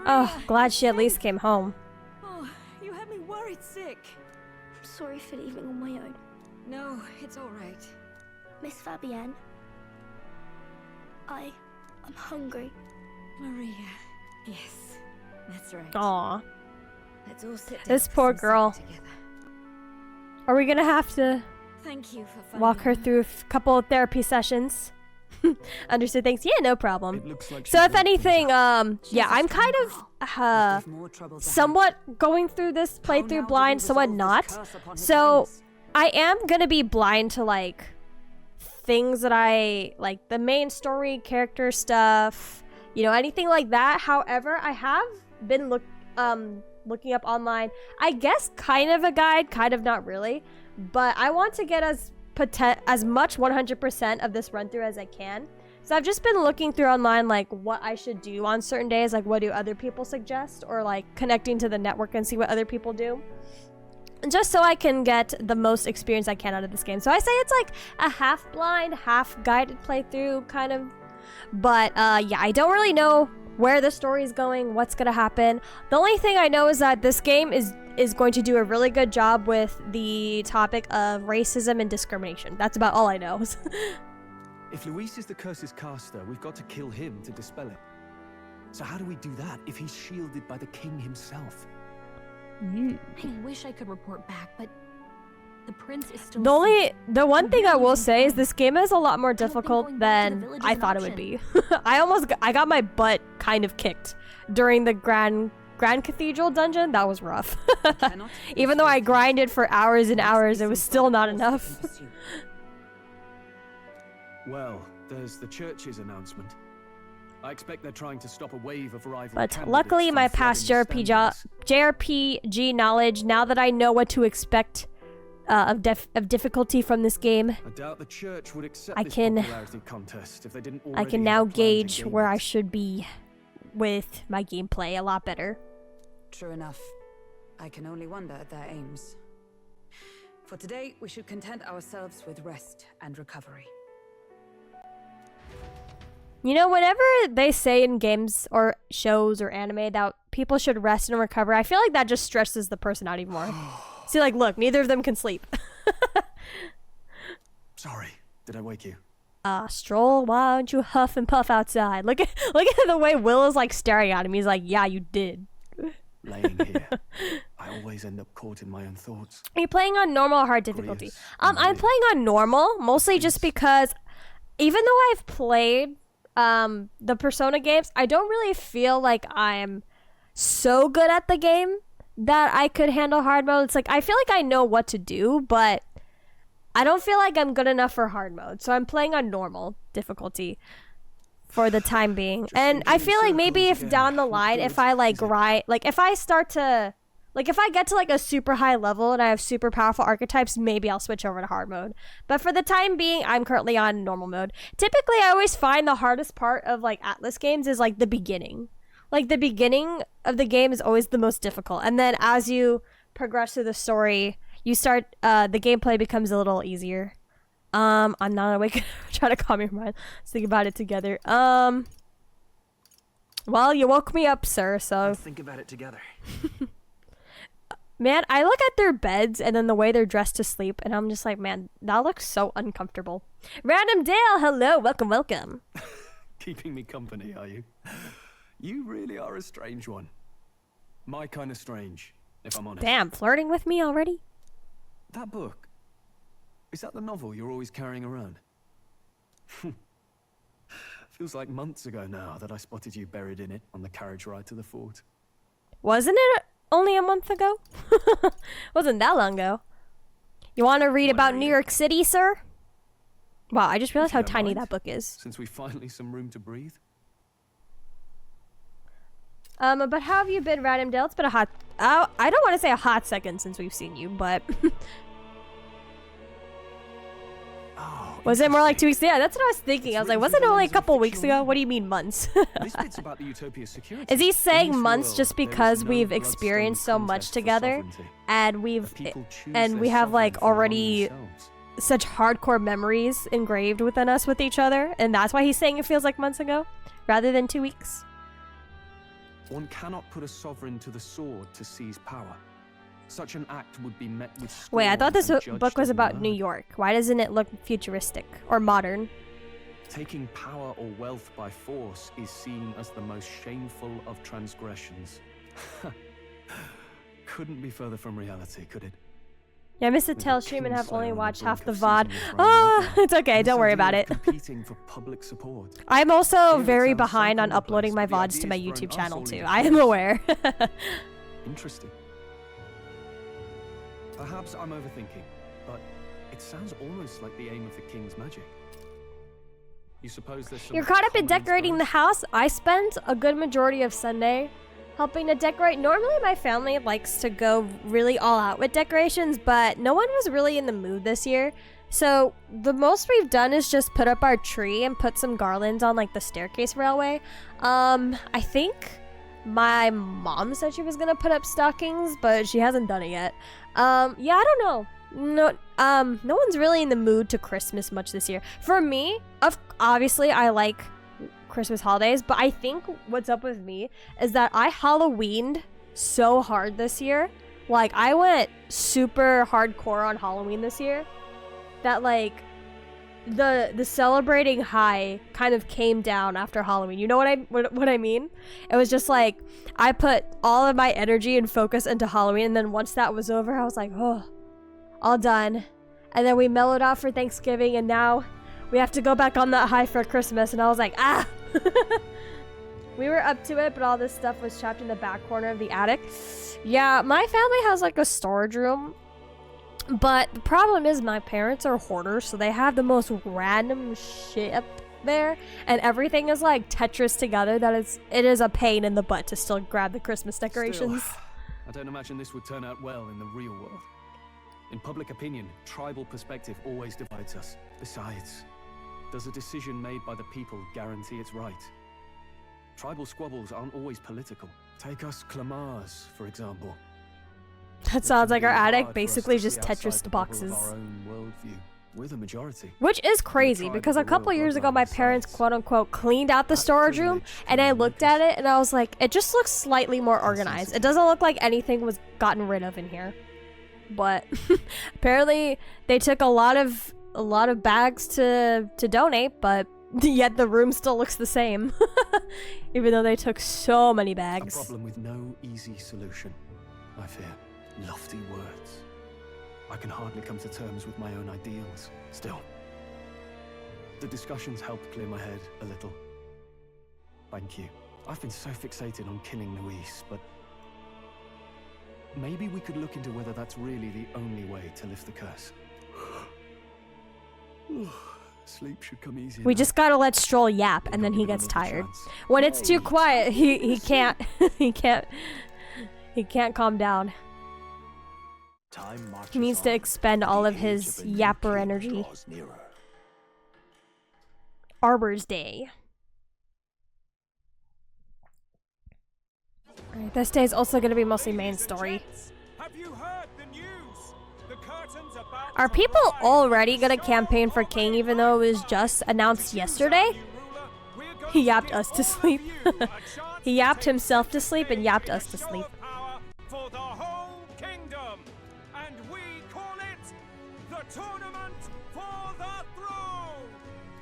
Oh, glad she at least came home. Oh, you had me worried sick. I'm sorry for leaving on my own. No, it's all right. Miss Fabienne, I'm hungry. Maria. Yes, that's right. Aw. Let's all sit down This for poor some girl. supper together. Are we gonna have to Thank you for walk her finding through a couple of therapy sessions? Understood, thanks. Yeah, no problem. Like So if anything, yeah, I'm kind of somewhat going through this playthrough blind, somewhat not. So I am gonna be blind to like things that I like, the main story, character stuff, you know, anything like that. However, I have been looking up online, I guess kind of a guide, kind of not really, but I want to get as much 100% of this run through as I can. So I've just been looking through online like what I should do on certain days, like what do other people suggest, or like connecting to the network and see what other people do, and just so I can get the most experience I can out of this game. So I say it's like a half blind, half guided playthrough kind of, but yeah, I don't really know where the story is going, what's gonna happen. The only thing I know is that this game is going to do a really good job with the topic of racism and discrimination. That's about all I know. If Luis is the curse's caster, we've got to kill him to dispel it. So how do we do that if he's shielded by the king himself? I wish I could report back, but the prince is still... The one thing I will say is this game is a lot more difficult than I thought it would be. I got my butt kind of kicked during the Grand Cathedral dungeon. That was rough. Even though I grinded for hours and hours, it was still not enough. Well, there's the church's announcement. I expect they're trying to stop a wave of rival But candidates luckily from my past flooding the stands. JRPG knowledge, now that I know what to expect of difficulty from this game, I doubt the church would accept I this can popularity contest if they didn't I already can have now a plan to gauge gain where it. I should be with my gameplay a lot better. True enough. I can only wonder at their aims. For today, we should content ourselves with rest and recovery. You know, whenever they say in games or shows or anime that people should rest and recover, I feel like that just stresses the person out even more. See, like, look, neither of them can sleep. Sorry, did I wake you? Stroll, why don't you huff and puff outside? Look at the way Will is like staring at him. He's like, yeah, you did. Laying here, I always end up caught in my own thoughts. Are you playing on normal or hard difficulty? I'm playing on normal, mostly just because even though I've played the Persona games, I don't really feel like I'm so good at the game that I could handle hard mode. It's like I feel like I know what to do, but I don't feel like I'm good enough for hard mode. So I'm playing on normal difficulty for the time being. And I feel like maybe if down the line, if I like grind, like if I start to, like if I get to like a super high level and I have super powerful archetypes, maybe I'll switch over to hard mode. But for the time being, I'm currently on normal mode. Typically, I always find the hardest part of like Atlas games is like the beginning. Like the beginning of the game is always the most difficult. And then as you progress through the story, you start, the gameplay becomes a little easier. I'm not awake. Try to calm your mind. Let's think about it together. Well, you woke me up, sir, so... Let's think about it together. Man, I look at their beds and then the way they're dressed to sleep, and I'm just like, man, that looks so uncomfortable. Random Dale, hello, welcome, welcome. Keeping me company, are you? You really are a strange one. My kind of strange, if I'm honest. Damn, flirting with me already? That book, is that the novel you're always carrying around? Feels like months ago now that I spotted you buried in it on the carriage ride to the fort. Wasn't it only a month ago? Wasn't that long ago. You want to read about New York City, sir? Wow, I just realized how tiny that book is. Since we finally some room to breathe. But how have you been, Random Dale? It's been a hot... I don't want to say a hot second since we've seen you, but... Was it more like 2 weeks? Yeah, that's what I was thinking. I was like, wasn't it only a couple weeks ago? What do you mean months? This bit's about the Utopia security. Is he saying In this months world, just there is because no we've bloodstained experienced so much contest for together, sovereignty. and The people choose we their have like sovereign from among already themselves. such hardcore memories engraved within us with each other, and that's why he's saying it feels like months ago rather than 2 weeks. One cannot put a sovereign to the sword to seize power. Such an act would be met with Wait, I thought this scorn and book was judged as about murder. New York. Why doesn't it look futuristic or modern? Taking power or wealth by force is seen as the most shameful of transgressions. Couldn't be further from reality, could it? Yeah, I missed the With tail a stream and have Kingslayer only on the watched half brink the of VOD. seizing the throne Oh, right now. it's okay. And Don't this worry idea about of it. Competing for public support. I'm also Here it very sounds so behind on uploading my commonplace, VODs but to the my ideas YouTube thrown channel are too. solely I am false. aware. Interesting. Perhaps I'm overthinking, but it sounds almost like the aim of the king's magic. You suppose there's some You're caught up in common decorating the inspiration? house. I spent a good majority of Sunday helping to decorate. Normally my family likes to go really all out with decorations, but no one was really in the mood this year. So the most we've done is just put up our tree and put some garlands on like the staircase railway. I think my mom said she was gonna put up stockings, but she hasn't done it yet. Yeah, I don't know. No one's really in the mood to Christmas much this year. For me, obviously I like Christmas holidays, but I think what's up with me is that I Halloweened so hard this year. Like, I went super hardcore on Halloween this year that like the celebrating high kind of came down after Halloween. You know what I mean? It was just like I put all of my energy and focus into Halloween, and then once that was over, I was like, oh, all done. And then we mellowed out for Thanksgiving, and now we have to go back on that high for Christmas. And I was like, ah. We were up to it, but all this stuff was trapped in the back corner of the attic. Yeah, my family has like a storage room, but the problem is my parents are hoarders, so they have the most random shit up there, and everything is like Tetris together that it is a pain in the butt to still grab the Christmas decorations. Still, I don't imagine this would turn out well in the real world. In public opinion, tribal perspective always divides us. Besides, does a decision made by the people guarantee it's right? Tribal squabbles aren't always political. Take us Clamars, for example. That It sounds can like be our hard attic for us basically to just see outside Tetris the bubble of boxes. our own worldview. We're the majority. Which is crazy tribe because of a the couple royal years ago my bloodline parents decides. quote unquote cleaned out the That storage room, privilege and can I be looked at noticed. it and I was like, it just looks slightly more organized. It doesn't look like anything was gotten rid of in here. But apparently they took a lot of bags to donate, but yet the room still looks the same. Even though they took so many A bags. problem with no easy solution, I fear. Lofty words. I can hardly come to terms with my own ideals. Still, the discussions helped clear my head a little. Thank you. I've been so fixated on killing Luis, but maybe we could look into whether that's really the only way to lift the curse. Sleep should come easy. We now. just gotta let Stroll yap, and then he gets tired. When it's too quiet, he can't he can't calm down. He needs to expend all of his yapper energy. Arbor's Day. Alright, this day is also gonna be mostly main story. Have you heard the news? The curtain's about Are to people rise. already gonna campaign for king even though it was just announced yesterday? He yapped us to sleep. He yapped himself to sleep and yapped us to sleep. For the whole kingdom, and we call it the Tournament for the Throne.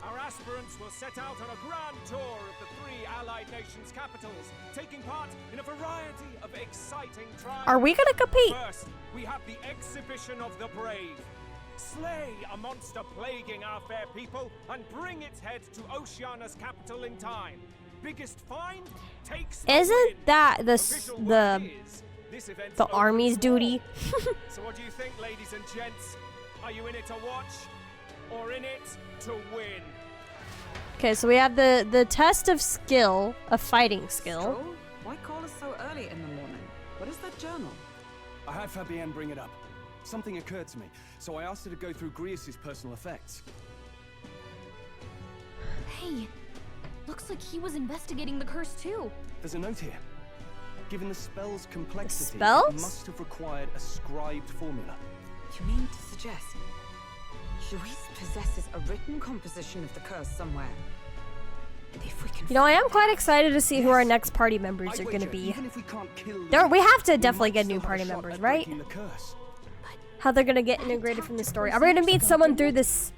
Our aspirants will set out on a grand tour of the 3 allied nations' capitals, taking part in a variety of exciting trials. Are we gonna compete? First, we have the exhibition of the brave. Slay a monster plaguing our fair people and bring its head to Oceania's capital in time. Biggest find takes the Isn't win. that Official word the is, this event's the open army's to duty? all. So what do you think, ladies and gents? Are you in it to watch or in it to win? Okay, so we have the test of skill, of fighting skill. Stroll? Why call us so early in the morning? What is that journal? I had Fabienne bring it up. Something occurred to me, so I asked her to go through Grius's personal effects. Hey, looks like he was investigating the curse too. There's a note here. Given the spell's complexity, spells? it must have required a scribed formula. You mean to suggest Luis possesses a written composition of the curse somewhere? You know, I am quite excited to see who our next party members are gonna be. We have to definitely get new party members, right? How they're gonna get integrated from the story. Are we gonna meet someone through this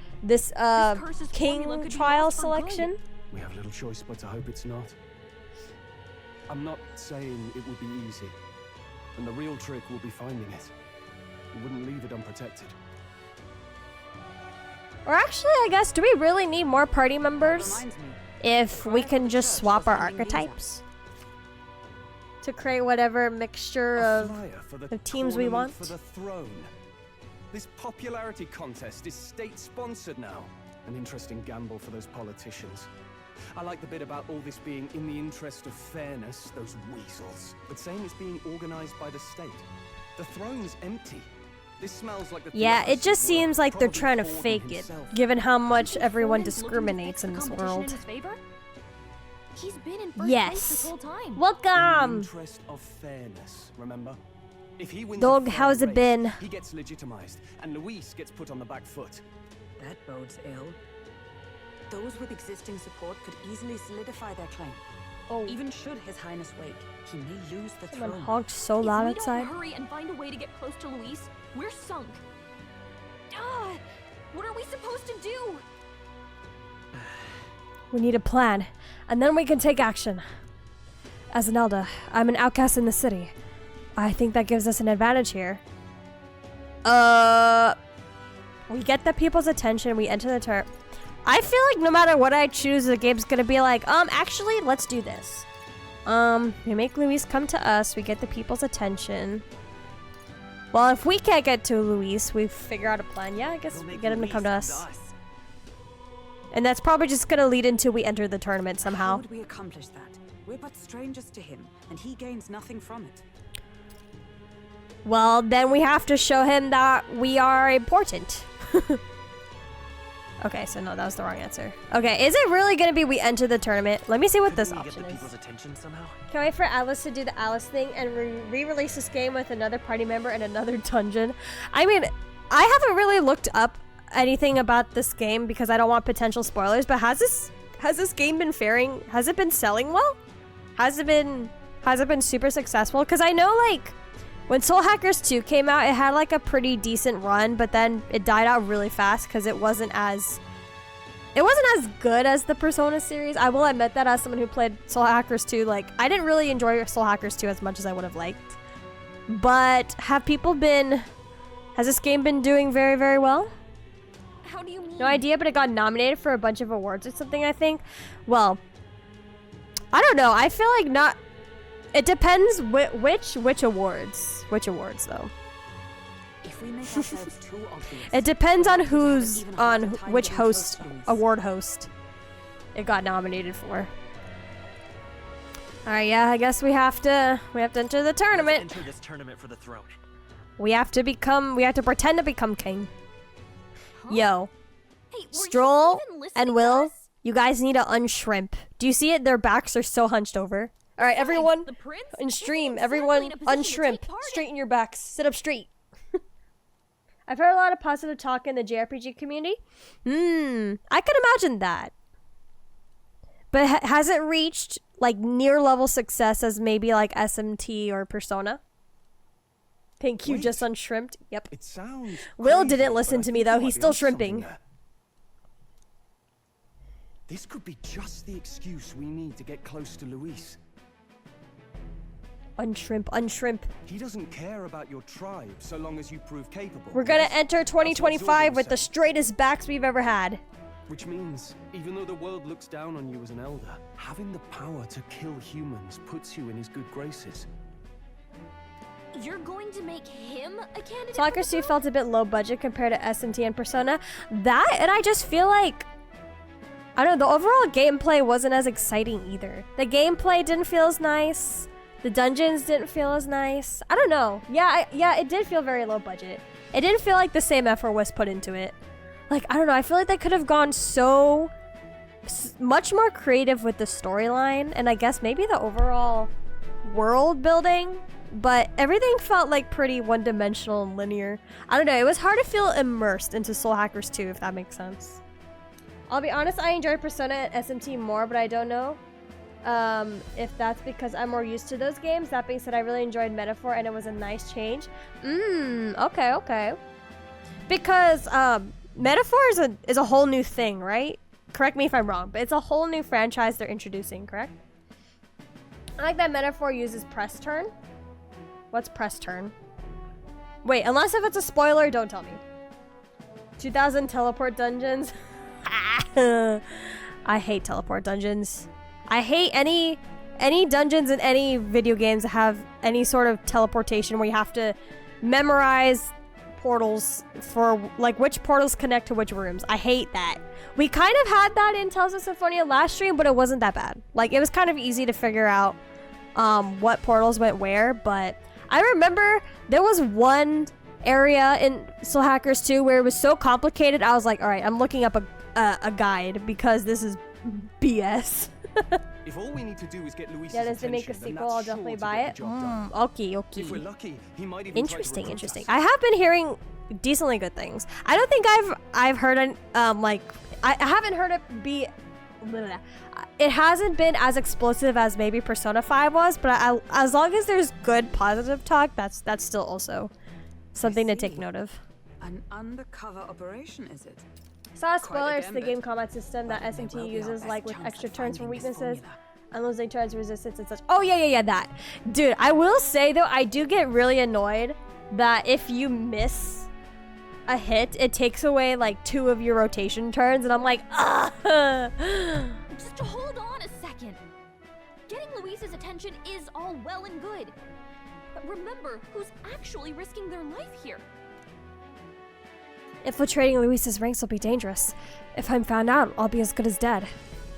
king trial selection? We have little choice but to hope it's not. I'm not saying it would be easy. And the real trick will be finding it. We wouldn't leave it unprotected. Or actually, I guess, do we really need more party members if we can just swap our archetypes to create whatever mixture of teams we want? For the throne. This popularity contest is state-sponsored now. An interesting gamble for those politicians. I like the bit about all this being in the interest of fairness, those weasels. But saying it's being organized by the state. The throne's empty. This smells like the yeah, it just seems like they're trying to fake it, given how much everyone discriminates in this world. He's been in first Yes. place this whole time. Welcome! Interest of fairness, remember? If he wins Dog, a fair how's it race, been? He gets legitimized, and Luis gets put on the back foot. That bodes ill. Those with existing support could easily solidify their claim. Oh, Even should His Highness wake, he may lose the someone throne. honked so loud If we outside. don't hurry and find a way to get close to Luis, we're sunk. What are we supposed to do? We need a plan, and then we can take action. As an elder, I'm an outcast in the city. I think that gives us an advantage here. We get the people's attention, we enter the turret. I feel like no matter what I choose, the game's gonna be like, actually, let's do this. We make Luis come to us, we get the people's attention. Well, if we can't get to Luis, we figure out a plan. Yeah, I guess we get him to come to us. And that's probably just gonna lead into we enter the tournament How somehow. would we accomplish that? We're but strangers to him, and he gains nothing from it. Well, then we have to show him that we are important. Okay, so no, that was the wrong answer. Okay, is it really gonna be we enter the tournament? Let me see what this option is. Attention somehow? Can wait for Alice to do the Alice thing and re-release this game with another party member and another dungeon. I mean, I haven't really looked up anything about this game because I don't want potential spoilers, but has this game been faring? Has it been selling well? Has it been super successful? Because I know, like, when Soul Hackers 2 came out, it had like a pretty decent run, but then it died out really fast because it wasn't as good as the Persona series. I will admit that as someone who played Soul Hackers 2, like, I didn't really enjoy Soul Hackers 2 as much as I would have liked. But has this game been doing very, very well? How do you mean? No idea, but it got nominated for a bunch of awards or something, I think. Well, I don't know. I feel like not. It depends which awards. Which awards, though. If we make ourselves too obvious, It depends on who's which award host it got nominated for. All right, yeah, I guess we have to enter the tournament. Enter this tournament for the throne. We have to pretend to become king. Yo, Hey, were Stroll you even listening and to Will, us? you guys need to unshrimp. Do you see it? Their backs are so hunched over. All right, everyone The prince in isn't stream, exactly everyone in a position to unshrimp. take part in- Straighten your backs. Sit up straight. I've heard a lot of positive talk in the JRPG community. I could imagine that. But has it reached like near level success as maybe like SMT or Persona? Thank you, Wait. just unshrimped. Yep. It sounds Will crazy, didn't but listen I to me think though. you He's might be still onto something shrimping. there. This could be just the excuse we need to get close to Luis. Unshrimp. He doesn't care about your tribe so long as you prove capable. We're gonna yes? enter That's what Zordon 2025 with the said. straightest backs we've ever had. Which means, even though the world looks down on you as an elder, having the power to kill humans puts you in his good graces. You're going to make him a candidate? Soul Hackers 2 felt a bit low budget compared to SMT and Persona. That, and I just feel like, I don't know, the overall gameplay wasn't as exciting either. The gameplay didn't feel as nice. The dungeons didn't feel as nice. I don't know. Yeah, it did feel very low budget. It didn't feel like the same effort was put into it. Like, I don't know, I feel like they could have gone so much more creative with the storyline, and I guess maybe the overall world building, but everything felt like pretty one-dimensional and linear. I don't know, it was hard to feel immersed into Soul Hackers 2, if that makes sense. I'll be honest, I enjoy Persona and SMT more, but I don't know if that's because I'm more used to those games. That being said, I really enjoyed Metaphor and it was a nice change. Okay. Because Metaphor is a whole new thing, right? Correct me if I'm wrong, but it's a whole new franchise they're introducing, correct? I like that Metaphor uses press turn. What's press turn? Wait, unless if it's a spoiler, don't tell me. 2000 teleport dungeons. I hate teleport dungeons. I hate any dungeons in any video games that have any sort of teleportation where you have to memorize portals for like which portals connect to which rooms. I hate that. We kind of had that in Tales of Symphonia last stream, but it wasn't that bad. Like it was kind of easy to figure out what portals went where, but I remember there was one area in Soul Hackers 2 where it was so complicated. I was like, all right, I'm looking up a guide because this is BS. If all we need to do is get Luis's Yeah, does to make a attention, then sequel, that's I'll sure definitely to buy get it. the job done. Okay. If we're lucky, he might even try to Interesting. recruit us. I have been hearing decently good things. I don't think I've heard like I haven't heard it be. It hasn't been as explosive as maybe Persona 5 was, but as long as there's good positive talk, that's still also something to take note of. An undercover operation, is it? Saw a spoiler, Quite a it's the gambit. game combat system that But it may SMT well be our uses, best like with chance extra of turns for finding this weaknesses, formula. and losing turns resistance and such. Oh yeah, that. Dude, I will say though, I do get really annoyed that if you miss a hit, it takes away like 2 of your rotation turns, and I'm like, ugh. Just hold on a second. Getting Luis's attention is all well and good. But remember who's actually risking their life here. Infiltrating Luis's ranks will be dangerous. If I'm found out, I'll be as good as dead.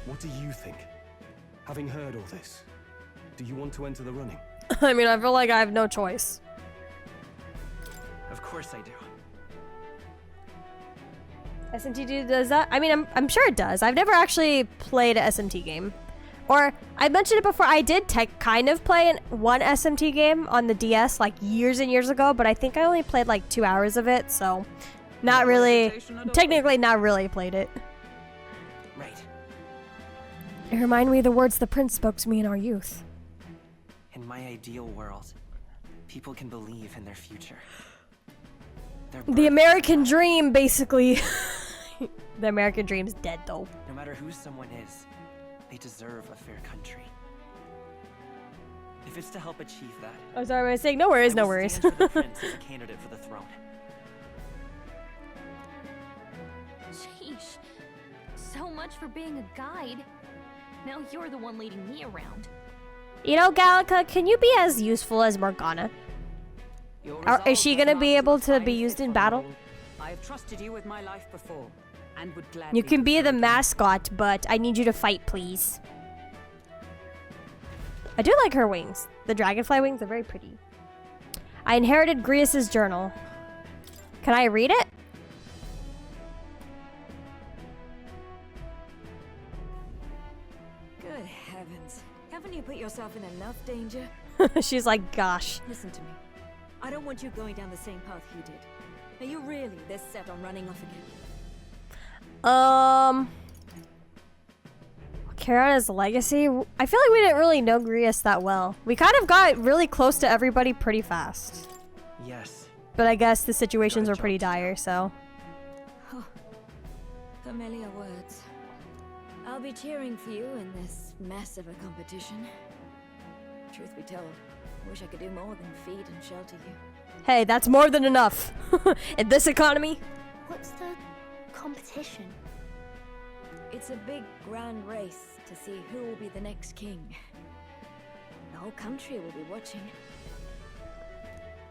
What do you think? Having heard all this, do you want to enter the running? I mean, I feel like I have no choice. Of course I do. SMT does that? I mean, I'm sure it does. I've never actually played a SMT game. Or, I mentioned it before, I did kind of play one SMT game on the DS like years and years ago, but I think I only played like 2 hours of it, so not really, technically not really played it. Right. It reminded me of the words the prince spoke to me in our youth. In my ideal world, people can believe in their future. The American dream, basically. The American dream's dead, though. No matter who someone is, they deserve a fair country. If it's to help achieve that, Oh, sorry, I was saying no worries, I no will worries. stand for the prince as a candidate for the throne. Sheesh. So much for being a guide. Now you're the one leading me around. You know, Gallica, can you be as useful as Morgana? Is she gonna be able to be used in battle? I have trusted you with my life before, and would gladly You can do be so the again. mascot, but I need you to fight, please. I do like her wings. The dragonfly wings are very pretty. I inherited Grius's journal. Can I read it? Good heavens. Haven't you put yourself in enough danger? She's like, gosh. Listen to me. I don't want you going down the same path he did. Are you really this set on running off again? Kirana's legacy? I feel like we didn't really know Grius that well. We kind of got really close to everybody pretty fast. Yes. But I guess the situations Got a were pretty job to do. dire, so. Familiar words. I'll be cheering for you in this mess of a competition. Truth be told, I wish I could do more than feed and shelter you. Hey, that's more than enough. In this economy. What's the competition? It's a big, grand race to see who will be the next king. The whole country will be watching.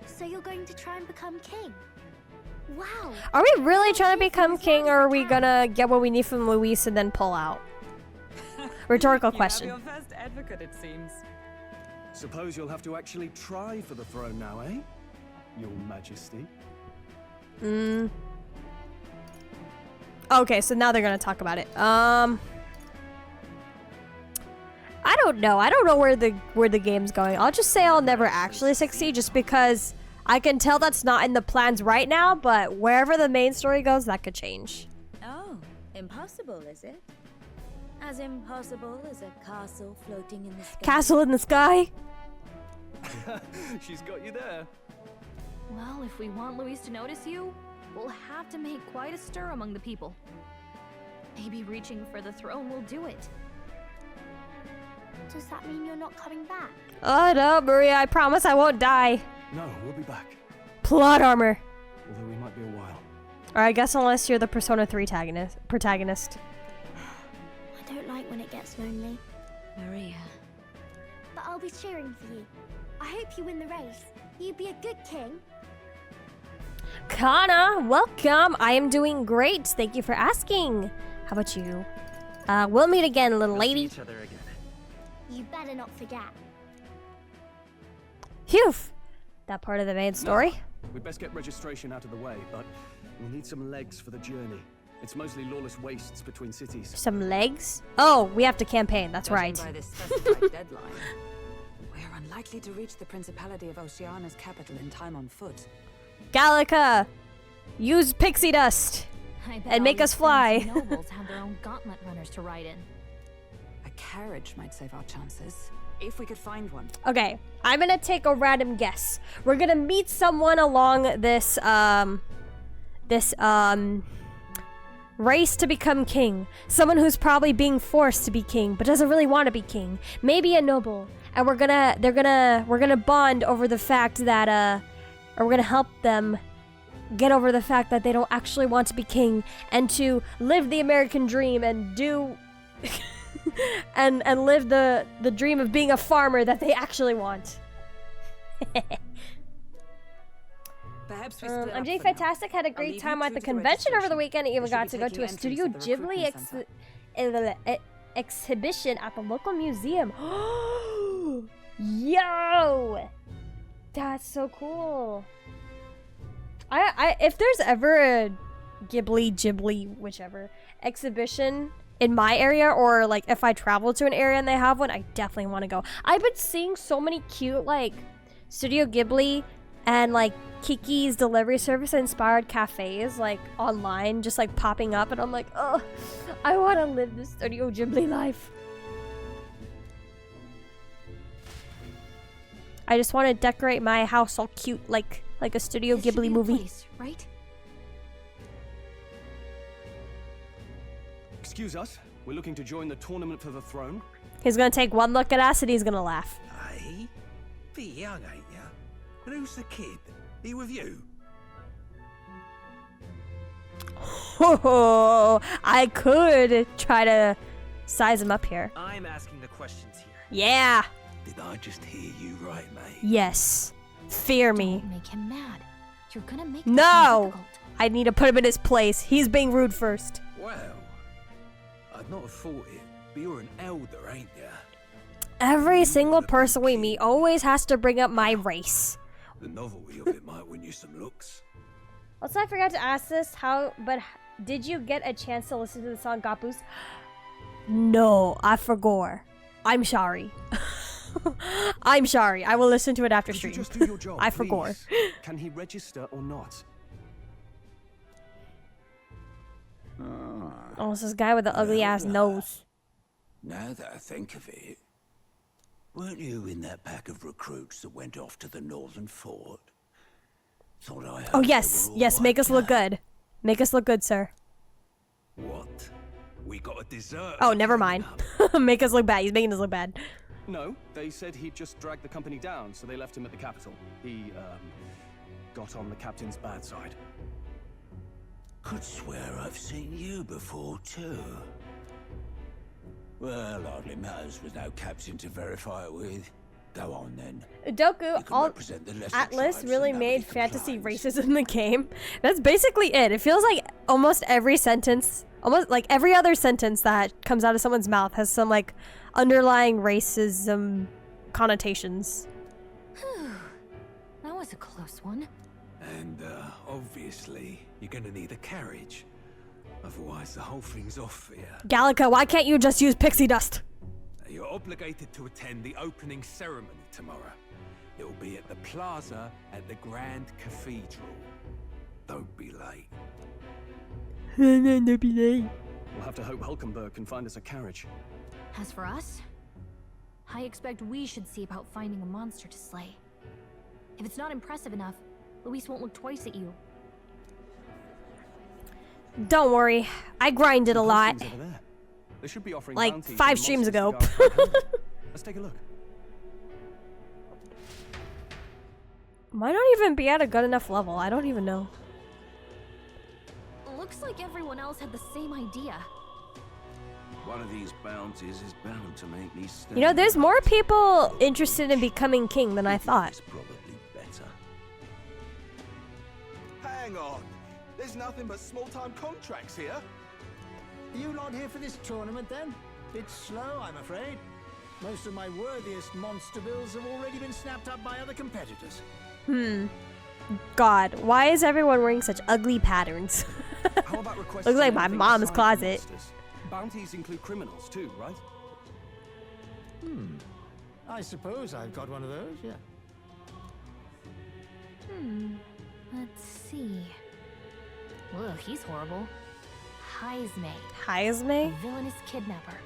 So you're going to try and become king? Wow! Are we really trying to become king, or are we gonna get what we need from Luis and then pull out? Rhetorical question. You have your first advocate, it seems. Suppose you'll have to actually try for the throne now, eh? Your Majesty. Okay, so now they're gonna talk about it. I don't know. I don't know where the game's going. I'll just say I'll never actually succeed, just because I can tell that's not in the plans right now. But wherever the main story goes, that could change. Oh, impossible, is it? As impossible as a castle floating in the sky. Castle in the sky. She's got you there. Well, if we want Louise to notice you, we'll have to make quite a stir among the people. Maybe reaching for the throne will do it. Does that mean you're not coming back? Oh no, Maria, I promise I won't die. No, we'll be back. Plot armor. Although we might be a while. Or I guess unless you're the Persona 3 protagonist. I don't like when it gets lonely. Maria. But I'll be cheering for you. I hope you win the race. You'd be a good king. Kana, welcome. I am doing great. Thank you for asking. How about you? We'll meet again, little lady. Each other again. You better not forget. Phew. That part of the main story. We'd best get registration out of the way, but we'll need some legs for the journey. It's mostly lawless wastes between cities. Some legs? Oh, we have to campaign. That's Judging right. by this specified deadline, we're unlikely to reach the Principality of Oceania's capital in time on foot. Gallica, use pixie dust I bet and all make these us fly. fancy nobles have their own gauntlet runners to ride in. A carriage might save our chances, if we could find one. Okay, I'm gonna take a random guess. We're gonna meet someone along this race to become king. Someone who's probably being forced to be king, but doesn't really want to be king. Maybe a noble. And we're gonna bond over the fact that or we're gonna help them get over the fact that they don't actually want to be king and to live the American dream and do and live the dream of being a farmer that they actually want. Perhaps we split up MJ for now. Fantastic had a I'll great leave time you at two the to convention over the registration. weekend and even We should got be to go to taking a entries Studio at the Ghibli recruitment exhibition at the local museum. Yo! That's so cool. I if there's ever a Ghibli, whichever, exhibition in my area, or like if I travel to an area and they have one, I definitely want to go. I've been seeing so many cute like Studio Ghibli and like Kiki's delivery service inspired cafes like online just like popping up, and I'm like, oh, I want to live the Studio Ghibli life. I just want to decorate my house all cute like a Studio This should be Ghibli the movie. place, right? Excuse us, we're looking to join the tournament for the throne. He's gonna take one look at us and he's gonna laugh. Hey, bit young, ain't ya? And who's the kid? He with you? Oh, I could try to size him up here. I'm asking the questions here. Yeah. Did I just hear you right, mate? Yes. Fear me. Don't make him mad. You're gonna make this No! difficult. I need to put him in his place. He's being rude first. Well, I'd not have thought it, but you're an elder, ain't ya? Every single person we meet always has to bring up my race. The novelty of it might win you some looks. Also, I forgot to ask this, but did you get a chance to listen to the song Gapus? No, I forgot. I'm sorry. I'm sorry. I will listen to it after Could stream. you just do your job, I forgot. please? Can he register or not? Oh, it's this guy with the ugly ass nose. Now that I think of it, weren't you in that pack of recruits that went off to the northern fort? Thought I heard Oh they yes, were all yes. Make us look okay. good. Make us look good, sir. What? We got a dessert. Oh, never mind. Make us look bad. He's making us look bad. No, they said he'd just dragged the company down, so they left him at the capital. He, got on the captain's bad side. Could swear I've seen you before too. Well, hardly matters with no captain to verify it with. Go on then. Udoku, You can all represent the lesser Atlas tribes really and made nobody fantasy complains. racism in the game. That's basically it. It feels like almost every sentence, almost like every other sentence that comes out of someone's mouth has some like underlying racism connotations. That was a close one. And obviously, you're gonna need a carriage. Otherwise, the whole thing's off here. Gallica, why can't you just use pixie dust? You're obligated to attend the opening ceremony tomorrow. It'll be at the plaza at the Grand Cathedral. Don't be late. We'll have to hope Hulkenberg can find us a carriage. As for us, I expect we should see about finding a monster to slay. If it's not impressive enough, Luis won't look twice at you. Don't worry, I grinded a lot. Over there. They should be offering Like bounties 5 on streams monsters ago. to guard. Let's take a look. Might not even be at a good enough level. I don't even know. Looks like everyone else had the same idea. One of these bounties is bound to make me stand. You know, there's more people interested in becoming king than I thought. It's probably better. Hang on. There's nothing but small-time contracts here. Are you not here for this tournament then? It's slow, I'm afraid. Most of my worthiest monster bills have already been snapped up by other competitors. God, why is everyone wearing such ugly patterns? How about requesting Looks like my anything mom's aside from closet. monsters? Bounties include criminals too, right? I suppose I've got one of those, yeah. Let's see. Ugh, he's horrible. Heisme, Heisme? a villainous kidnapper.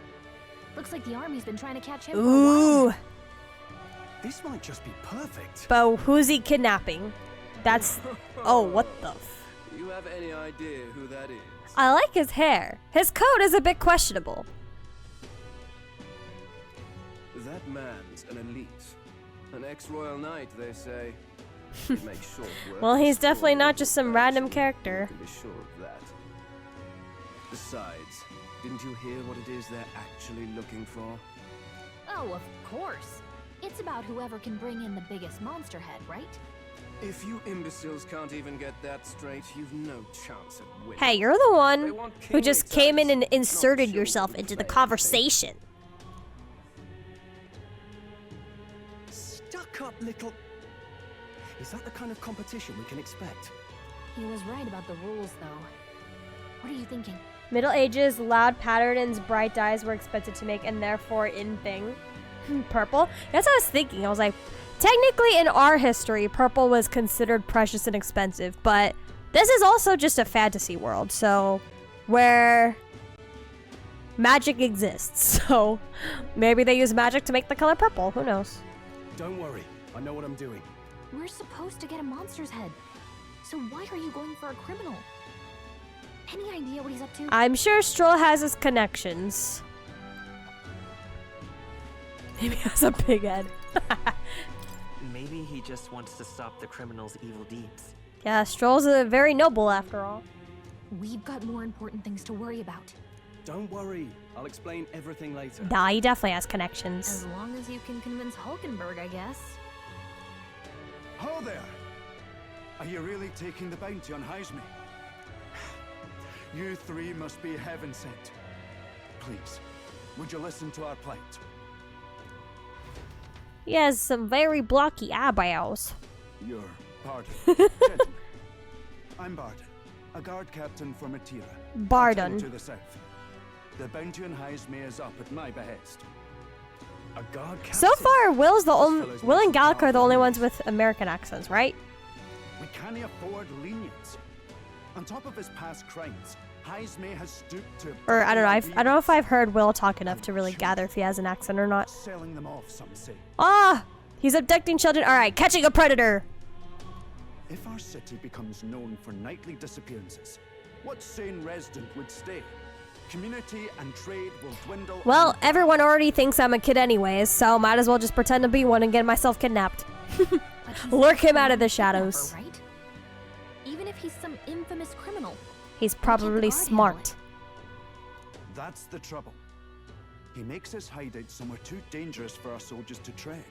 Looks like the army's been trying to catch him for a Ooh. while. This might just be perfect. But who's he kidnapping? That's... Oh, what the f... Do you have any idea who that is? I like his hair. His coat is a bit questionable. That man's an elite. An ex-royal knight, they say. He'd make short work Well, of he's definitely stolen not just some random action. character. You can be sure of that. Besides, didn't you hear what it is they're actually looking for? Oh, of course. It's about whoever can bring in the biggest monster head, right? If you imbeciles can't even get that straight, you've no chance at winning. Hey, you're the They one want who just kingly came in and types, not inserted children yourself who into the play conversation. Stuck up little... Is that the kind of competition we can expect? He was right about the rules, though. What are you thinking? Middle Ages, loud patterns, bright dyes were expected to make, and therefore in thing. Purple? That's what I was thinking. I was like, technically in our history, purple was considered precious and expensive, but this is also just a fantasy world, so where magic exists. So maybe they use magic to make the color purple. Who knows? Don't worry, I know what I'm doing. We're supposed to get a monster's head. So why are you going for a criminal? Any idea what he's up to? I'm sure Stroll has his connections. Maybe he has a big head. Maybe he just wants to stop the criminal's evil deeds. Yeah, Stroll's very noble after all. We've got more important things to worry about. Don't worry, I'll explain everything later. Nah, he definitely has connections. As long as you can convince Hulkenberg, I guess. Ho there! Are you really taking the bounty on Heisme? You three must be heaven sent. Please, would you listen to our plight? He has some very blocky eyebrows. Your pardon. Gentlemen, I'm Barden, a guard captain for Matira. Barden. To the south. The bounty on Heisme is up at my behest. A guard captain? So far, Will and Gallic are the only ones with with American accents, right? We can't afford lenience. On top of his past crimes, Heisme has stooped to... Or I don't know. I don't know if I've heard Will talk enough to really gather if he has an accent or not. Selling them off, some say. Ah, he's abducting children. All right, catching a predator. If our city becomes known for nightly disappearances, what sane resident would stay? Community and trade will dwindle. Well, everyone already thinks I'm a kid anyways, so might as well just pretend to be one and get myself kidnapped. Lurk him out of the shadows. Right? Even if he's some infamous criminal. He's probably smart. That's the trouble. He makes his hideout somewhere too dangerous for our soldiers to tread.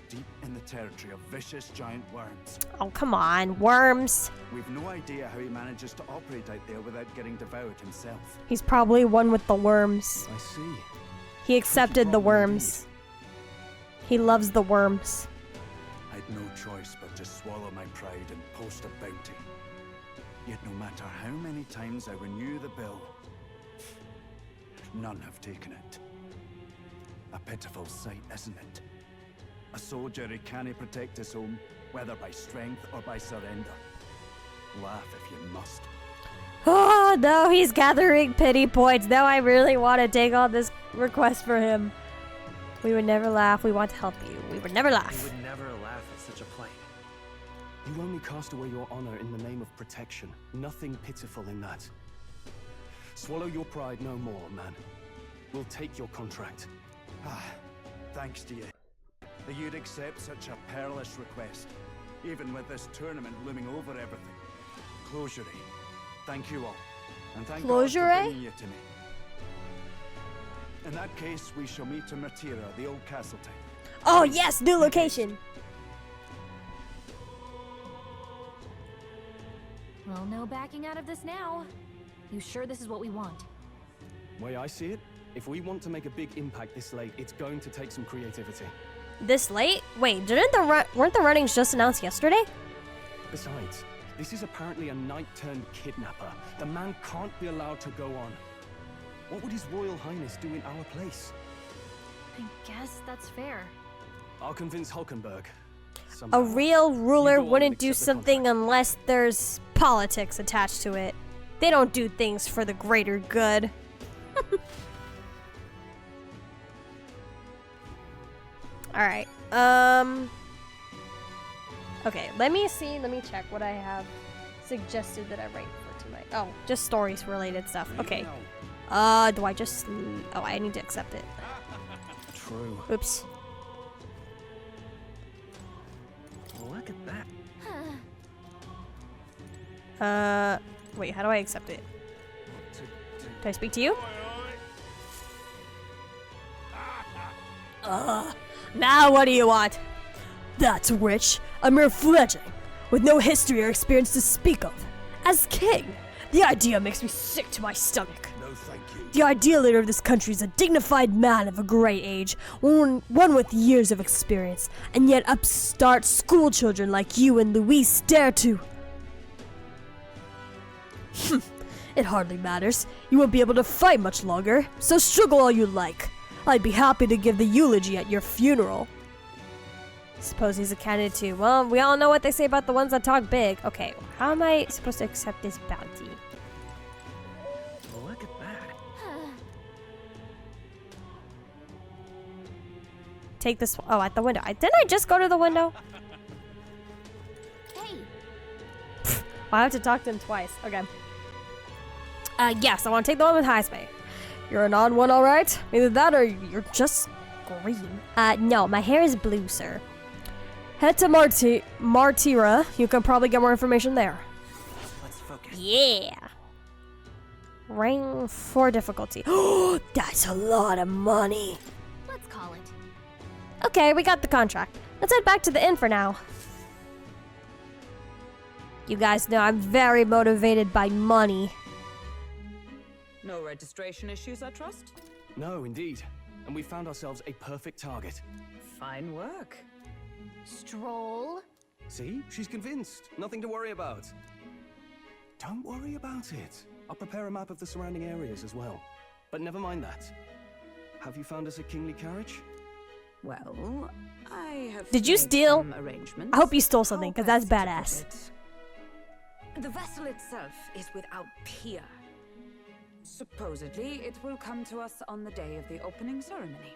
Deep in the territory of vicious giant worms. Oh, come on, worms. We've no idea how he manages to operate out there without getting devoured himself. He's probably one with the worms. I see. He accepted the worms. He loves the worms. I'd no choice but to swallow my pride and post a bounty. Yet no matter how many times I renew the bill, none have taken it. A pitiful sight, isn't it? A soldier who can't protect his home, whether by strength or by surrender. Laugh if you must. Ah! Oh no, he's gathering pity points. Now I really want to take on this request for him. We would never laugh. We want to help you. We would never laugh. You would never laugh at such a plight. You only cast away your honor in the name of protection. Nothing pitiful in that. Swallow your pride no more, man. We'll take your contract. Ah, thanks to you. That you'd accept such a perilous request, even with this tournament looming over everything. Closure, thank you all. And thank Closure, God for bringing you to me. In that case, we shall meet in Martira, the old castle town. Oh yes, new location. Well, no backing out of this now. You sure this is what we want? Way I see it, if we want to make a big impact this late, it's going to take some creativity. This late? Wait, weren't the runnings just announced yesterday? Besides, this is apparently a knight-turned-kidnapper. The man can't be allowed to go on. What would His Royal Highness do in our place? I guess that's fair. I'll convince Hulkenberg. A Somehow. real ruler You go on wouldn't and do accept the something contract. unless there's politics attached to it. They don't do things for the greater good. Alright, okay, let me check what I have suggested that I write for tonight. Oh, just stories related stuff. Okay. Do I just... Oh, I need to accept it. True. Oops. Look at that. Wait, how do I accept it? Do I speak to you? Now what do you want? That's rich. A mere fledgling, with no history or experience to speak of. As king, the idea makes me sick to my stomach. No, thank you. The ideal leader of this country is a dignified man of a great age, one with years of experience, and yet upstart schoolchildren like you and Louise dare to. It hardly matters. You won't be able to fight much longer, so struggle all you like. I'd be happy to give the eulogy at your funeral. Suppose he's a candidate too. Well, we all know what they say about the ones that talk big. Okay, how am I supposed to accept this bounty? Look at that. Take this. Oh, at the window. Didn't I just go to the window? Hey, I have to talk to him twice. Okay. Yes, I want to take the one with highest pay. You're an odd one, all right? Either that or you're just green. No, my hair is blue, sir. Head to Martira. You can probably get more information there. Let's focus. Yeah. Rank 4 difficulty. Oh, that's a lot of money. let's call it. Okay, we got the contract. Let's head back to the inn for now. You guys know I'm very motivated by money. No registration issues, I trust? No, indeed. And we found ourselves a perfect target. Fine work. Stroll. See? She's convinced. Nothing to worry about. Don't worry about it. I'll prepare a map of the surrounding areas as well. But never mind that. Have you found us a kingly carriage? Well, I have. Did you made steal? some arrangements. I hope you stole something, because that's How badass. best to put it? The vessel itself is without peer. Supposedly, it will come to us on the day of the opening ceremony.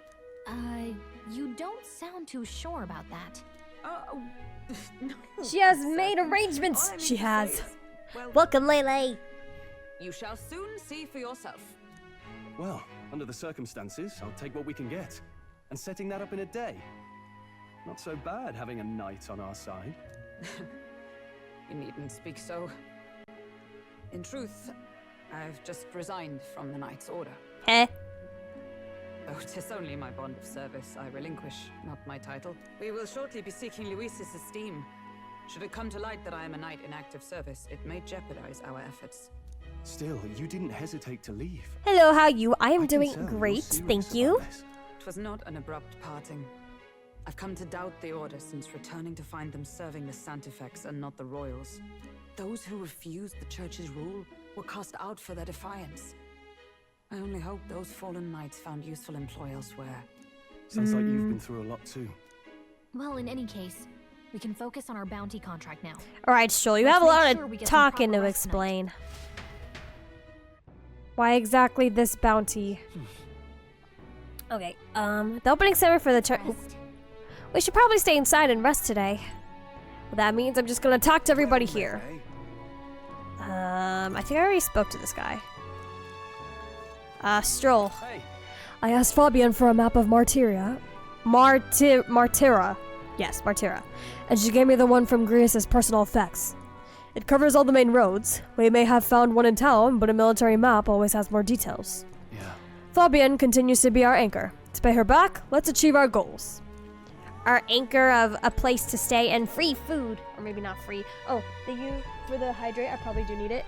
You don't sound too sure about that. No, She has made certain. arrangements. All I mean She to has. say is, well, Welcome, Lele. you shall soon see for yourself. Well, under the circumstances, I'll take what we can get. And setting that up in a day. Not so bad having a knight on our side. You needn't speak so. In truth, I've just resigned from the Knight's Order. Eh? Though 'tis only my bond of service I relinquish, not my title. We will shortly be seeking Luis's esteem. Should it come to light that I am a knight in active service, it may jeopardize our efforts. Still, you didn't hesitate to leave. Hello, how are you? I am I can doing tell you're great, serious thank you. about this. It was not an abrupt parting. I've come to doubt the Order since returning to find them serving the Santifex and not the Royals. Those who refused the Church's rule were cast out for their defiance. I only hope those fallen knights found useful employ elsewhere. Sounds like you've been through a lot too. Well, in any case, we can focus on our bounty contract now. All right, Stroll, you Let's have a make lot sure we of get some talking proper to rest tonight. explain. Why exactly this bounty? Okay, the opening ceremony for the church. We should probably stay inside and rest today. Well, that means I'm just gonna talk to everybody here. I think I already spoke to this guy. Stroll. Hey. I asked Fabian for a map of Martyra. Martyra. Yes, Martyra. And she gave me the one from Grease's personal effects. It covers all the main roads. We may have found one in town, but a military map always has more details. Yeah. Fabian continues to be our anchor. To pay her back, let's achieve our goals. Our anchor of a place to stay and free food. Or maybe not free. Oh, for the hydrate, I probably do need it.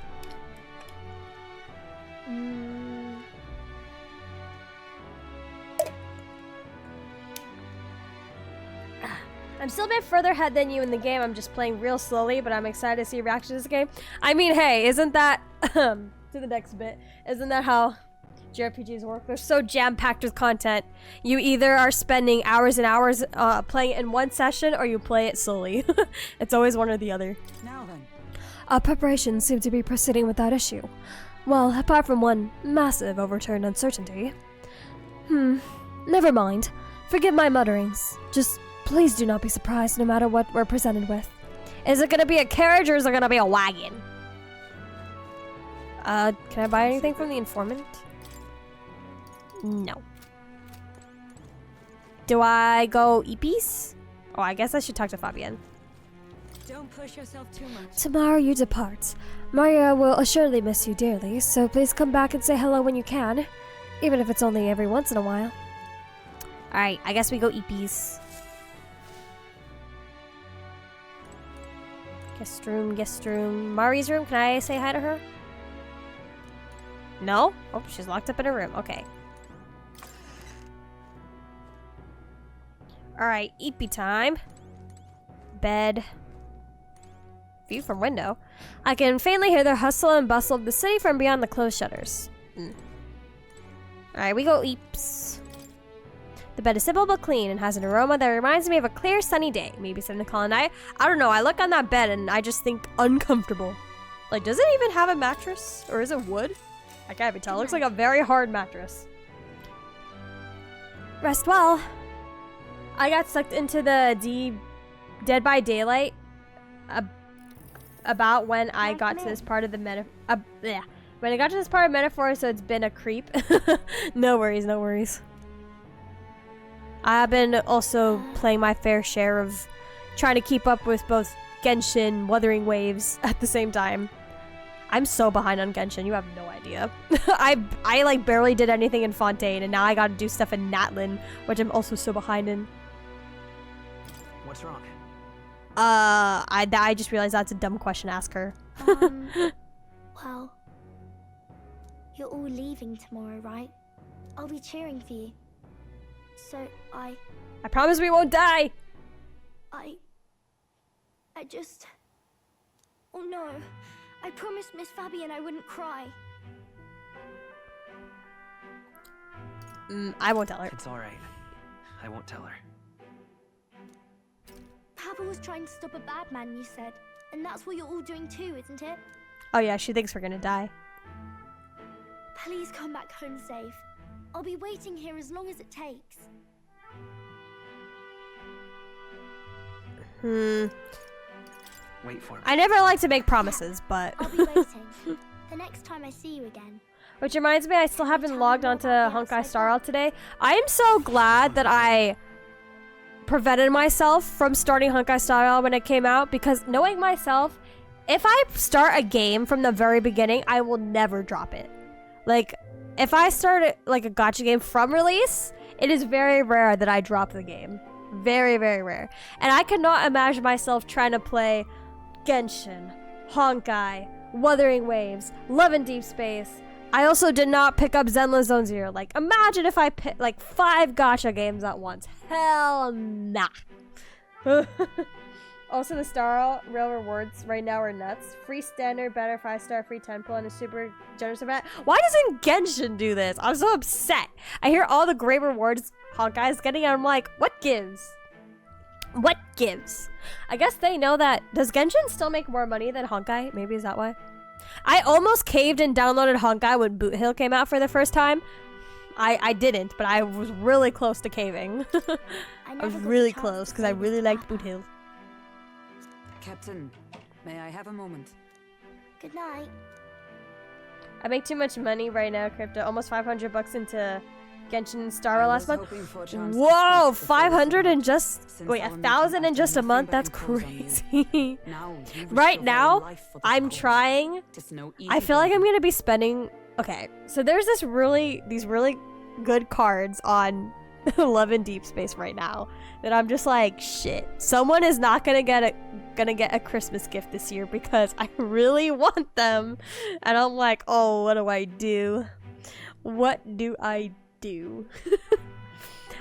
I'm still a bit further ahead than you in the game. I'm just playing real slowly, but I'm excited to see your reaction to this game. I mean, hey, isn't that... to the next bit. Isn't that how JRPGs work? They're so jam-packed with content. You either are spending hours and hours playing it in one session, or you play it slowly. It's always one or the other. Now then. Our preparations seem to be proceeding without issue. Well, apart from one massive overturned uncertainty. Never mind. Forgive my mutterings. Just... please do not be surprised no matter what we're presented with. Is it gonna be a carriage or is it gonna be a wagon? Can I buy anything from the informant? No. Do I go Eepies? Oh, I guess I should talk to Fabian. Don't push yourself too much. Tomorrow you depart. Maria will assuredly miss you dearly, so please come back and say hello when you can. Even if it's only every once in a while. Alright, I guess we go Eepies. Guest room. Mari's room, can I say hi to her? No? Oh, she's locked up in her room. Okay. Alright, Eepy time. Bed. View from window. I can faintly hear the hustle and bustle of the city from beyond the closed shutters. Alright, we go Eeps. The bed is simple but clean and has an aroma that reminds me of a clear sunny day. Maybe 7 o'clock at night. I don't know, I look on that bed and I just think uncomfortable. Like, does it even have a mattress? Or is it wood? I can't even tell. It looks like a very hard mattress. Rest well. I got sucked into the Dead by Daylight about when I got to this part of the when I got to this part of metaphor, so it's been a creep. No worries, no worries. I've been also playing my fair share of trying to keep up with both Genshin, Wuthering Waves at the same time. I'm so behind on Genshin, you have no idea. I like barely did anything in Fontaine, and now I gotta do stuff in Natlin, which I'm also so behind in. What's wrong? I just realized that's a dumb question to ask her. Well, you're all leaving tomorrow, right? I'll be cheering for you. So I promise we won't die! I just... Oh no. I promised Miss Fabian I wouldn't cry. I won't tell her. It's alright. I won't tell her. Papa was trying to stop a bad man, you said. And that's what you're all doing too, isn't it? Oh yeah, she thinks we're gonna die. Please come back home safe. I'll be waiting here as long as it takes. Wait for me. I never like to make promises, but... I'll be waiting. The next time I see you again. Which reminds me, I still haven't logged onto Honkai Star Rail today. I am so glad that I prevented myself from starting Honkai Star Rail when it came out, because knowing myself, if I start a game from the very beginning, I will never drop it. Like, if I start like a gacha game from release, it is very rare that I drop the game. Very, very rare. And I cannot imagine myself trying to play Genshin, Honkai, Wuthering Waves, Love in Deep Space. I also did not pick up Zenless Zone Zero. Like, imagine if I picked like 5 gacha games at once. Hell nah. Also, the Star Rail rewards right now are nuts. Free standard, better 5-star, free temple, and a super generous event. Why doesn't Genshin do this? I'm so upset. I hear all the great rewards Honkai is getting, and I'm like, what gives? What gives? I guess they know that. Does Genshin still make more money than Honkai? Maybe is that why? I almost caved and downloaded Honkai when Boot Hill came out for the first time. I didn't, but I was really close to caving. I was really close because I really liked Boot Hill. Captain, may I have a moment? Good night. I make too much money right now, Crypta. Almost 500 bucks into Genshin and Star Rail last month. Whoa, 500 in just... Wait, 1,000 in just a month? That's crazy. Right now, I'm trying... I feel like I'm going to be spending... Okay, so there's these really good cards on Love in Deep Space right now that I'm just like, shit. Someone is not gonna get a Christmas gift this year because I really want them. And I'm like, oh, what do I do? What do I do?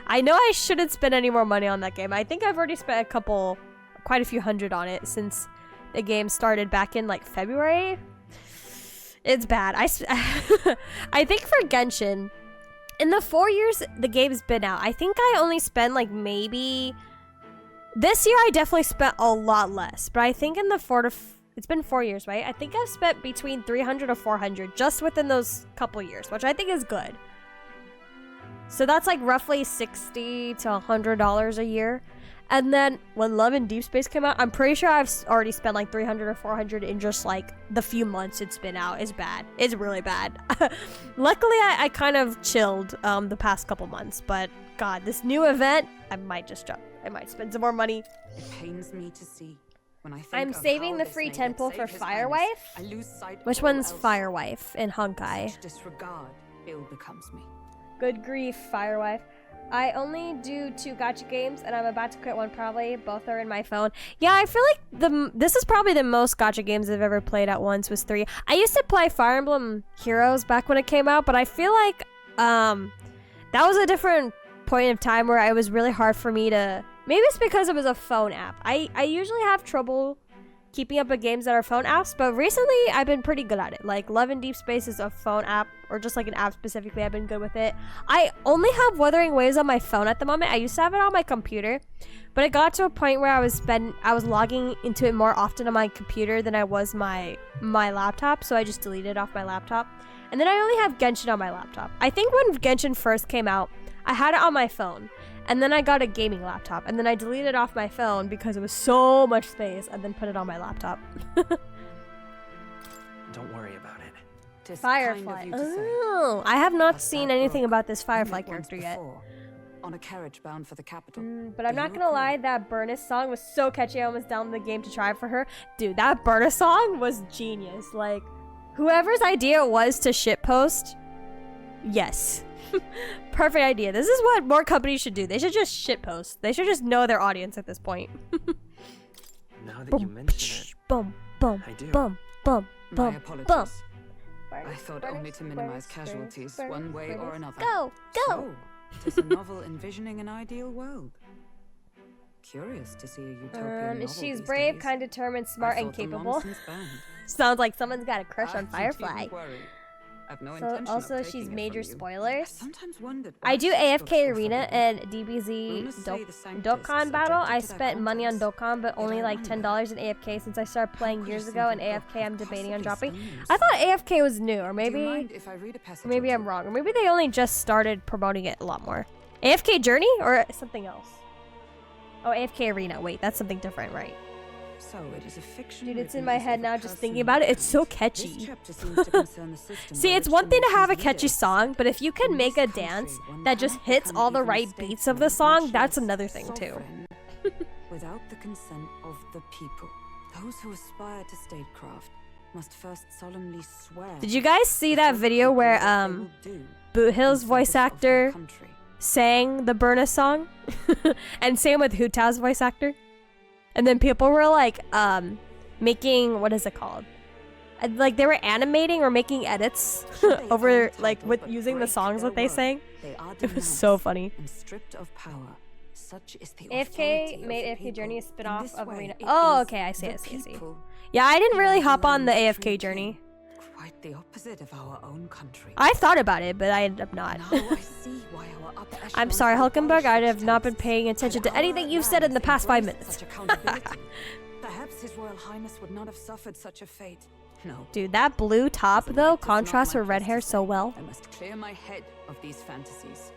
I know I shouldn't spend any more money on that game. I think I've already spent quite a few hundred on it since the game started back in like February. It's bad. I think for Genshin, in the 4 years the game's been out, I think I only spent like maybe... This year I definitely spent a lot less, but I think in the it's been 4 years, right? I think I've spent between 300 to 400 just within those couple years, which I think is good. So that's like roughly $60 to $100 a year. And then when Love in Deep Space came out, I'm pretty sure I've already spent like 300 or 400 in just like the few months it's been out. It's bad. It's really bad. Luckily, I kind of chilled the past couple months. But God, this new event, I might just jump. I might spend some more money. It pains me to see. When I think I'm saving the free temple for Firewife. Which one's Firewife in Honkai? Such disregard ill becomes me. Good grief, Firewife. I only do 2 gacha games, and I'm about to quit one probably. Both are in my phone. Yeah, I feel like this is probably the most gacha games I've ever played at once was 3. I used to play Fire Emblem Heroes back when it came out, but I feel like that was a different point of time where it was really hard for me to... Maybe it's because it was a phone app. I usually have trouble keeping up with games that are phone apps, but recently I've been pretty good at it. Like Love in Deep Space is a phone app, or just like an app specifically. I've been good with it. I only have Wuthering Waves on my phone at the moment. I used to have it on my computer, but it got to a point where I was logging into it more often on my computer than I was my laptop, so I just deleted it off my laptop. And then I only have Genshin on my laptop. I think when Genshin first came out, I had it on my phone. And then I got a gaming laptop, and then I deleted it off my phone because it was so much space, and then put it on my laptop. Don't worry about it. Firefly. Oh, I have not seen anything about this Firefly character yet. On a carriage bound for the capital. But I'm not gonna lie, that Burnus song was so catchy. I almost downloaded the game to try it for her. Dude, that Burnus song was genius. Like, whoever's idea it was to shitpost, yes. Perfect idea. This is what more companies should do. They should just shitpost. They should just know their audience at this point. Now that you mention it, boom, boom, I do. Boom, boom, My boom, apologies. boom. I thought only to minimize casualties, one way or another. Go, go. So, 'tis a novel envisioning an ideal world. Curious to see a utopian novel She's these brave, days. kind, determined, smart, I and thought them capable. nonsense banned. Sounds like someone's got a crush on Don't Firefly. even worry. I've no So intention also, of she's taking it major from you. spoilers. Sometimes wondered I why do such AFK books were Arena forbidden. and DBZ Rumors say the scientists Dokkan battle. I subjected to spent their money on contents. Dokkan, but only Yet I like wonder, $10 in AFK since I started playing could a years ago. And single book AFK, I'm have debating on possibly dropping. stolen I thought AFK was new, or Do you maybe mind if I read a passage maybe or I'm two? wrong, or maybe they only just started promoting it a lot more. AFK Journey or something else? Oh, AFK Arena. Wait, that's something different, right? So it is a fiction. Dude, it's written in my as head if a now just person thinking about it. It's so This catchy. chapter seems to concern the system See, by it's which one the thing to have a nations catchy live. song, but if you can In make this a country, dance one that just cannot hits become all the even a right beats of the statesman, song, much that's less another thing too. sovereign, without the consent of the people. Those who aspire to statecraft must first solemnly swear. Did you guys see that video where Boot Hill's voice actor sang the Burnus song? And same with Huta's voice actor. And then people were like making, what is it called? Like they were animating or making edits over like with using the songs that they sang. It was so funny. And stripped of power. Such is the AFK authority made of the AFK Journey a people. spin-off In this of way, Arena. it Oh, is okay, I see, the I see, I see. people Yeah, I didn't really who hop on the alone AFK truly Journey. Quite the opposite of our own country. I thought about it, but I ended up not. Now I see why our upper I'm echelons sorry, abolish Hulkenberg. I such have not been attempts, paying attention and to our anything you've said in the lands past 5 embrace minutes. such accountability. Perhaps His Royal Highness would not have suffered such a fate No. Dude, that blue top though contrasts her red hair so well. I must clear my head of these fantasies.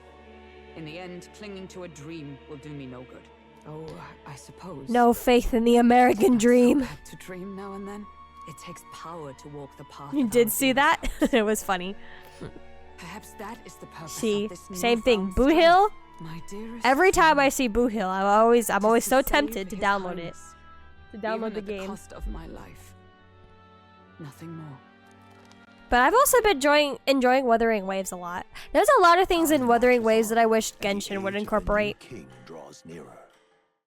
In the end, clinging to a dream will do me no good. Oh, I suppose. No faith in the American dream. Bad to dream now and then. It takes power to walk the path. You did see that? It was funny. Perhaps that is the purpose See, of this same thing. newfound Boot strength. Hill. My dearest Every time friend, I see Boot Hill, I'm always so tempted to His download it. Highness, To download even the at game. The cost of my life. Nothing more. But I've also been enjoying Wuthering Waves a lot. There's a lot of things in Wuthering Waves that I wish Genshin would incorporate. King draws nearer.